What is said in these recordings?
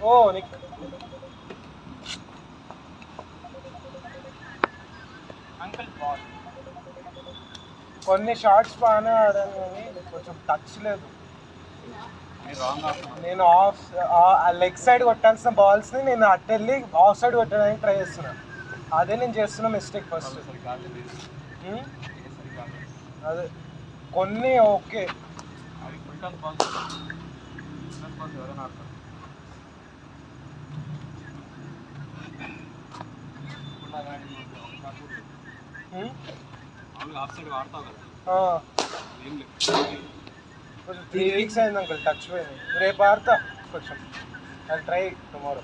ఓ నీకు uncle ball కొన్ని shorts బాగానే ఆడాను కానీ కొంచెం టచ్ లేదు. నేను ఆఫ్ లెగ్ సైడ్ కొట్టాల్సిన బాల్స్ని నేను అటు వెళ్ళి ఆఫ్ సైడ్ కొట్టడానికి ట్రై చేస్తున్నాను. అదే నేను చేస్తున్న మిస్టేక్ ఫస్ట్. అదే కొన్ని ఓకే కొంచెం 3 weeks అయింది అంకుల్ టచ్ పోయింది. రేపు ఆడతా కొంచెం. అది ట్రై టుమారో.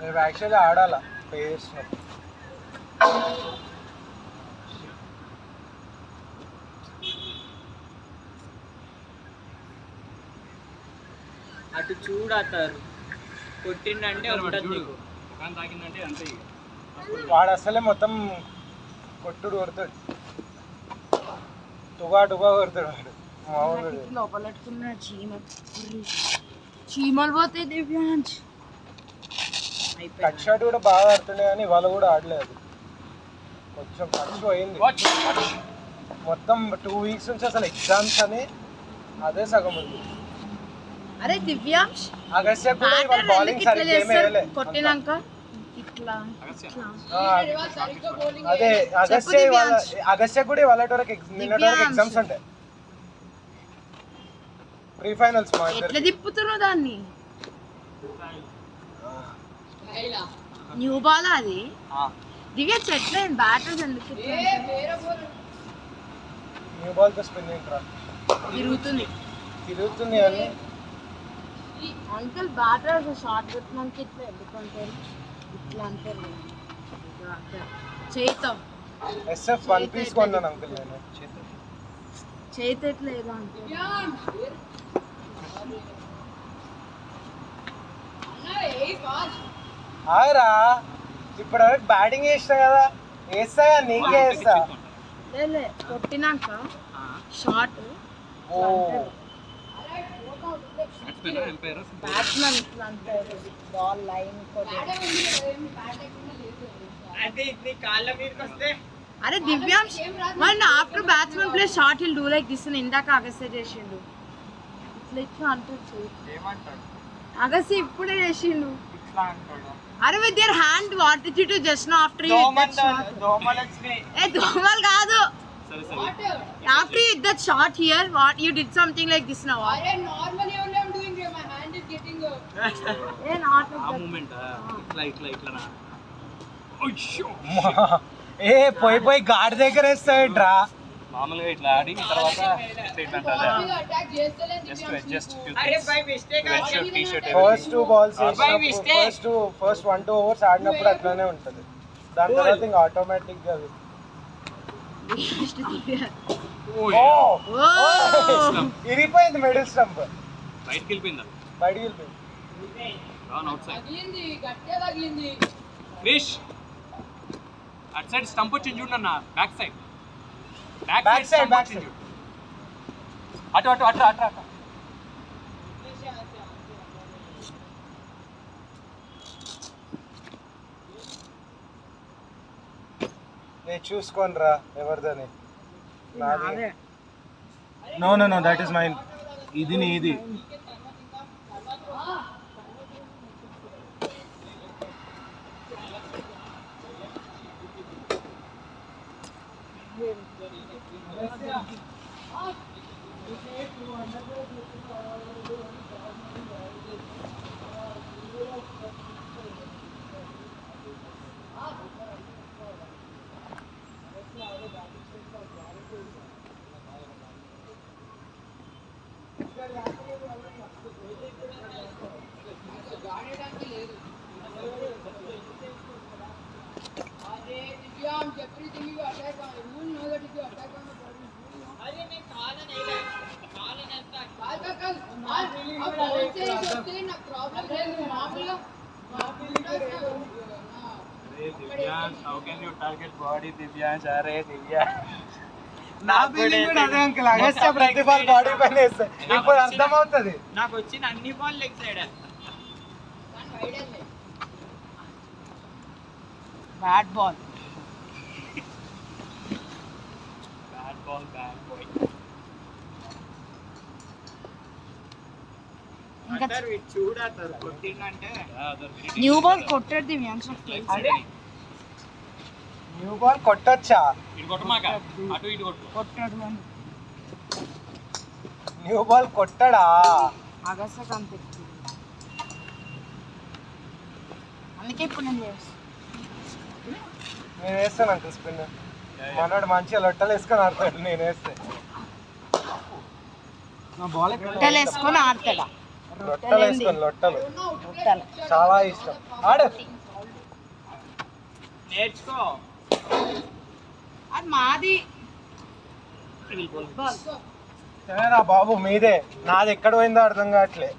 రేపు యాక్చువల్లీ ఆడాలా పే చేస్తున్నాం. అటు చూడతారు కొట్టిండంటే ఉంటుంది తాకిందంటే అంతే. వాడు అసలే మొత్తం కొట్టుడు కొడతాడు, టుగా కొడతాడు వాడు. లోపలెట్టుకున్న చీమలు పోతాయి. దివ్యాంశ్ కట్ షాట్ కూడా బాగా ఆడుతుండే కానీ ఇవాళ కూడా ఆడలేదు. కొంచెం టచ్ పోయింది. మొత్తం 2 weeks నుంచి అసలు ఎగ్జామ్స్ అని అదే సగం ఉంది. అరే దివ్యాంశ్ అగస్త్య కూడా ఇవాళ బౌలింగ్ సరిగ్గా ఏమీ వేయలే. కొట్టినాక ఇట్లా అదే అగస్త్య కూడా ఇవాళ వరకు నిన్నటి వరకు ఎగ్జామ్స్ ఉంటాయి. ప్రీ ఫైనల్స్ మా ఎట్లా తిప్పుతున్నావు దాన్ని? న్యూ బాల్ అది. దివ్య చెట్లే బ్యాటర్స్ ఎందుకు న్యూ బాల్ తో స్పిన్నింగ్ రా తిరుగుతుంది అని అంకుల్ బ్యాటర్ షార్ట్ పెట్టడానికి ఇట్లా ఎందుకంటారు? ఇట్లా అంటారు చేయితో. SF 1 piece కొన్నాను అంకుల్ నేను. చేతి ఎట్లా ఏదో అంటే హాయ్రా, ఇప్పుడు బ్యాటింగ్ చేసినా కదా, వేస్తాయా నీకే వేస్తా. లే కొట్టినాక షార్ట్ బ్యాట్స్మెన్ ఇట్లా అంటారు. బాల్ లైన్ అరే Divyansh one after batsmen play short will do like this అని ఇందాక అగస్త్య చేసిండు. ఇట్లా ఇట్లా అంటారు. అగస్త్య ఇప్పుడే చేసిండు. అరే with your hand what did you do just now after you దోమల్ కాదు. After you hit that shot here, what you did something like this now? Are normally only I'm doing here. My hand is getting not ఆ moment ఇట్లా నా ఏ పోయి గాడి దగ్గర వేస్తాయంట్రా. మామూలుగా ఇట్లా ఆడి తర్వాత స్టేట్మెంట్ అదే just first 2 balls first 1-2 overs ఆడినప్పుడు అట్లానే ఉంటుంది. దాని తర్వాత ఇంకా ఆటోమేటిక్ గా ఇరిపోయింది. మిడిల్ స్టంప్ బయటికి వెళ్ళిపోయింది. ఫిష్ అట్ సైడ్ స్టంప్ వచ్చింది చూడన్న. బ్యాక్ సైడ్ అటు నేను చూసుకోను రా ఎవరిదని. నాది నో దట్ ఈస్ మైన్. ఇది నీది. everything you attack on. You will know that if you attack on the ball, अरे मैं काला नहीं है, काला नहीं था. काला कल, अब कौन से होते हैं ना प्रॉब्लम है मामला. Divyansh, how can you target body Divyansh? अरे दिव्यांश నా ఫీలింగ్ కూడా అదే అంకుల్. అగస్త్య ప్రతి బాల్ బాడీ పైన వేస్తాయి. ఇప్పుడు అర్థమవుతుంది. నాకు వచ్చిన అన్ని ball leg side. Bat ball. Bat ball bad boy. ఇంకా అంటారు వీడు చూడతారు కొట్టిండంటే న్యూ బాల్ కొట్టాడు దివ్యాంశ్. New ball కొట్టొచ్చా? ఇటు కొట్టమాక అటు ఇటు కొట్టు. కొట్టాడు అని న్యూ బాల్ కొట్టడా? అగసకు అంత ఎక్కువ. అందుకే ఇప్పుడు నేను చేస్తాను. నేను వేస్తాను అంత స్పిన్. మనోడు మంచిగా లొట్టలు వేసుకొని ఆడతాడు, నేను వేస్తే. నా బాల్ రొట్టెలు వేసుకొని ఆడతాడా? లొట్టలు వేసుకొని, లొట్టలు రొట్టెలు చాలా ఇష్టం. ఆడు. నేర్చుకో. అది మాది. సరేనా బాబు, మీదే. నాది ఎక్కడ పోయిందో అర్థం కావట్లే.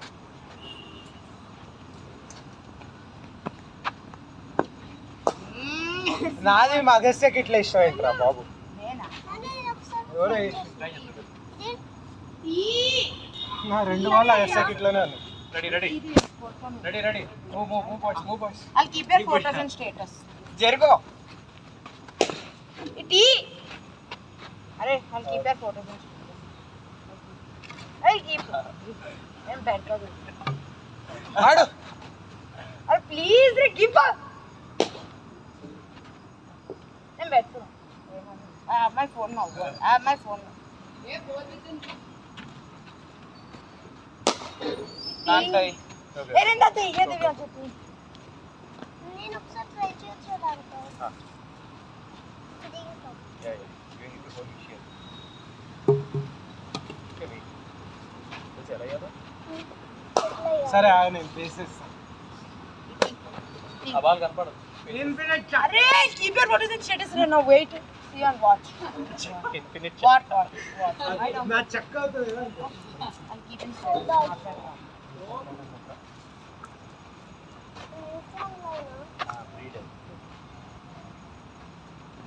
నాది మగస్యకి ఇట్లా ఇష్టం ఏంట్రా బాబు? నేనా? ఎవరో నా 2 బాల్ అగస్యకి ఇట్లానే ఉంది. Ready ready ready ready. Move move move boys move boys. I'll keep your photos and status. జరుగు. Iti. అరే I'll keep your photos and status. I'll keep. I'm better. ఆడు. అరే please ray keep. I'm better. I have my phone now. I have my phone now. తాంటై. ఏ రెండా తీయే దివ్యాంశ్ తీ. నేను ఒకసారి try చేయొచ్చు. సరే ఆగు, నేను వేసేస్తాను. ఆ బాల్ కనపడదు. అరే keep your photos and status. No wait. See and watch. Infinite What? నా చెక్క అవుతుంది కదా. I'll keep in status.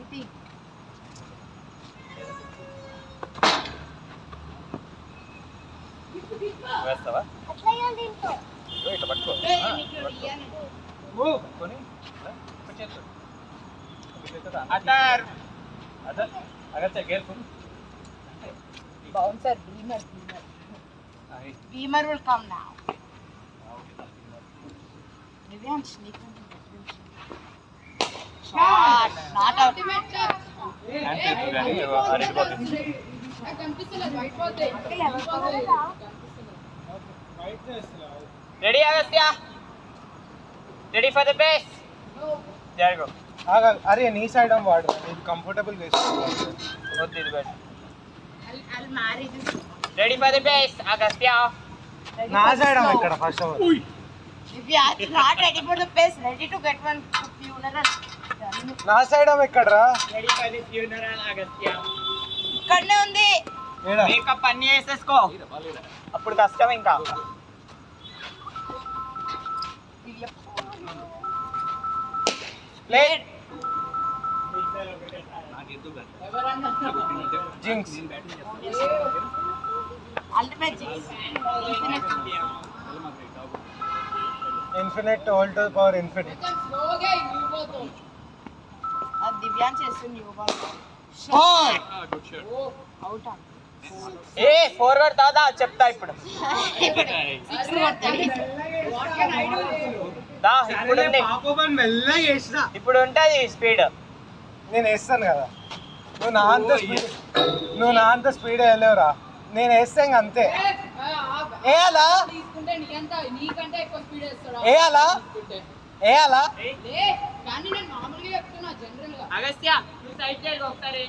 Iti. వేస్తావా? అట్లా దీంట్లో ఇదిగో ఇట్లా పట్టుకో. పట్టుకొని చేస్తు అటార్ అదే అగచ్చా careful. Bouncer, Beamer will come now. Divyansh, shot, not out. Hand చేస్తు కానీ అడిగిపోతుంది. Ready Agastya? Ready for the base? జరుగు. అరే నీ సైడ్ వాడు, నీకు కంఫర్టబుల్ వేసుకోవాలి. వద్దు ఇది best. I'll marry this. Ready for the base Agastya? నా సైడ్ ఇక్కడ first of all. If you are not ready for the best, ready to get one funeral. నా సైడ్ ఎక్కడరా? Ready for the funeral Agastya. ఇక్కడనే ఉంది. ఏడా? మేకప్ అన్ని వేసేసుకో, అప్పుడు కష్టం ఇంకా. Played. Jinx. Ultimate Jinx. Infinite all to power infinite. Divyansh చేస్తుంది న్యూ బాల్. అవుట్. ఏ ఫార్వర్డ్ దాదా చెప్తా ఇప్పుడు. దా ఇప్పుడు ఉంది. మెల్లగా వేసినా ఇప్పుడు ఉంటుంది స్పీడ్. నేను వేస్తాను కదా. నువ్వు నా అంత స్పీడ్ వేయలేవురా. నేను వేస్తే ఇంక అంతే. వేయాలా తీసుకుంటే నీకంటే ఎక్కువ స్పీడ్ వేస్తాడు. వేయాలా వేయాలా? కానీ నేను మామూలుగా చెప్తున్నా జనరల్ గా. అగస్త్య నువ్వు సైడ్ జరుగు ఒకసారి.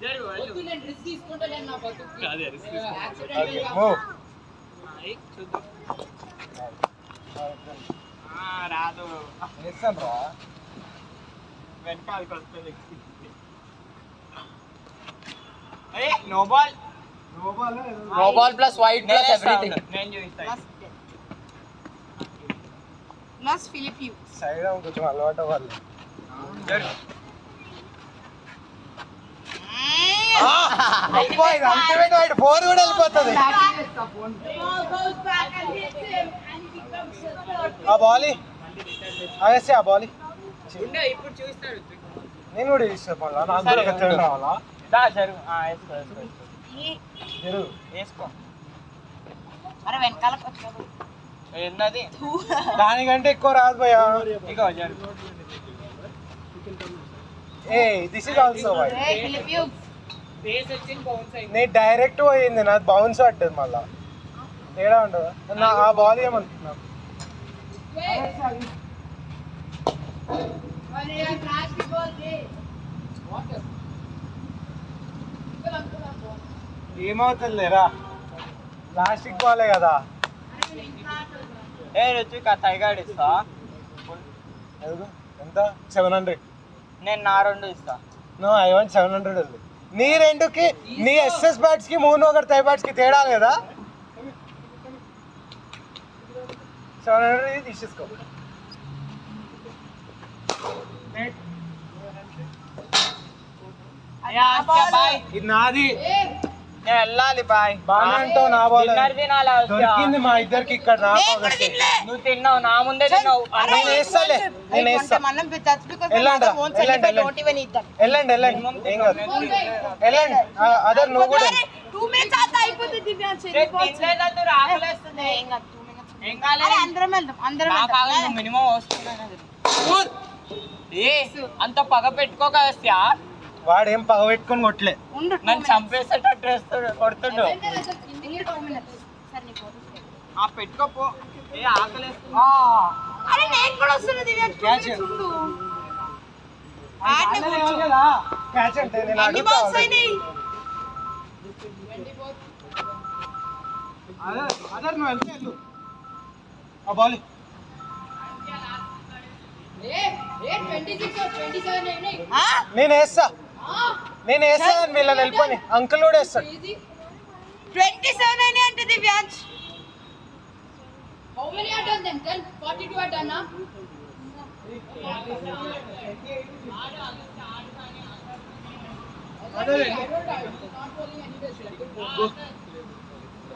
జరుగు వద్దు, నేను రిస్క్ తీసుకుంటే నేను నా బతుకు యాక్సిడెంట్ మూవ్. చూద్దాం. రాదు వేస్తాను రా. వెనకాలకి వస్తుంది. No ball. No ball plus white plus everything. నేను చూపిస్తాను. Plus Philip Hughes. సైడ్ కొంచెం అలవాటు అవ్వాలి. అల్టిమేట్ వైడ్ 4 కూడా వెళ్ళిపోతుంది. Goes back and hits him and he becomes ఆ బాల్ ఆగేస్తే ఆ బాల్ ఇప్పుడు చూస్తాడు నేను కూడా ఇస్తాను మళ్ళా నాకు కూడా ఒక turn రావాలా జరుగు వేసుకో అరే వెనకాలకు వచ్చినప్పుడు ఏంటది దానికంటే ఎక్కువ రాదు భయ్యా ఇగో జరుగు ఏ this is also by face వచ్చింది బౌన్స్ అయింది నేను డైరెక్ట్ పోయింది నాది బౌన్స్ పట్టదు మళ్ళా తేడా ఉండదు నా ఆ బాల్ ఏమనుకుంటున్నా अरे यार क्रैश की बॉल दे वाटर ఏమవుతుంది లేరా ప్లాస్టిక్ బాలే కదా ఏ రుచిక తైగాడు ఇస్తా ఎదుగు ఎంత 700 నేను నా 2 ఇస్తా నో ఐ వాంట్ 700 ఉంది నీ రెండుకి నీ ఎస్ఎస్ బ్యాట్స్ కి మూడు ఒకటి తై బ్యాట్స్ కి తేడా లేదా 700 తీసేసుకో ఇది నాది నేను వెళ్ళాలి బాయ్ బాగా అంటావు నా బాల్ డిన్నర్ తినాలి దొరికింది మా ఇద్దరికి ఇక్కడ నాకు నువ్వు తిన్నావు నా ముందే తిన్నావు నేను వేస్తాలే నేను వేస్తా వెళ్ళండి వెళ్ళండి వెళ్ళండి ఏం కాదు వెళ్ళండి అదర్ నువ్వు కూడా మినిమం అంత పగ పెట్టుకోక వస్తా వాడేం పగ పెట్టుకొని కొట్టలే నన్ను చంపేసేటట్టు వేస్తాడు కొడుతుండు ఆ పెట్టుకోపో ఏ ఆకలేస్తుంది అరే నేను కూడా వస్తున్నా దివ్య క్యాచ్ క్యాచ్ అంటే నేను అడుగుతా అదర్ నువ్వు వెళ్తే వెళ్ళు ఆ బాల్ ए 26 और 27 नहीं नहीं నేను వేస్తా हां నేను వేస్తాను వీళ్ళని వెళ్ళిపోయి అంకుల్ కూడా వేస్తాడు 27 అయినా అంటే Divyansh how many are done then 10 42 are done huh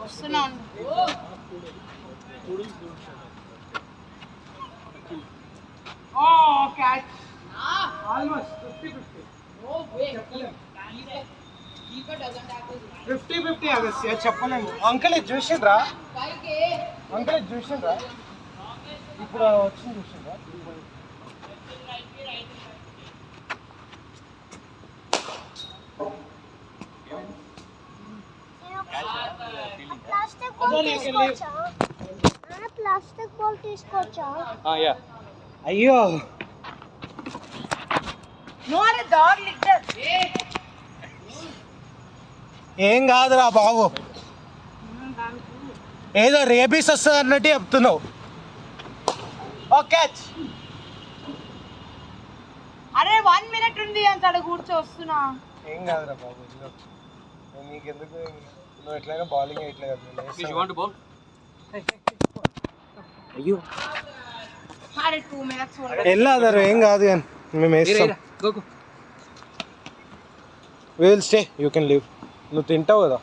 వస్తున్నాను ఓ catch almost 50-50 no way keeper doesn't have to 50-50 Agastya చెప్పలేము అంకుల్ ఇది చూసిండ్రా 5k అంకుల్ ఇది చూసిండ్రా ఇప్పుడు వచ్చింది చూసిండ్రా ప్లాస్టిక్ బాల్ తీసుకోవచ్చా ప్లాస్టిక్ బాల్ తీసుకోవచ్చా యా అయ్యో నో అరే డాగ్ లిటర్ ఏం కాదురా బాబు ఏదో రేబీస్ వస్తుంది అన్నట్టు చెప్తున్నావు ఓ క్యాచ్ అరే 1 మినిట్ ఉంది అంత కూర్చో వస్తున్నా ఏం కాదురా బాబు ఇదిగో. నీకెందుకు నువ్వు ఎట్లయినా బౌలింగ్ వేయట్లేదు అయ్యో అరే 2 మినిట్స్ వెళ్ళాదారు ఏం కాదు కానీ మేము వేస్తాం will stay you can leave నువ్వు తింటావు కదా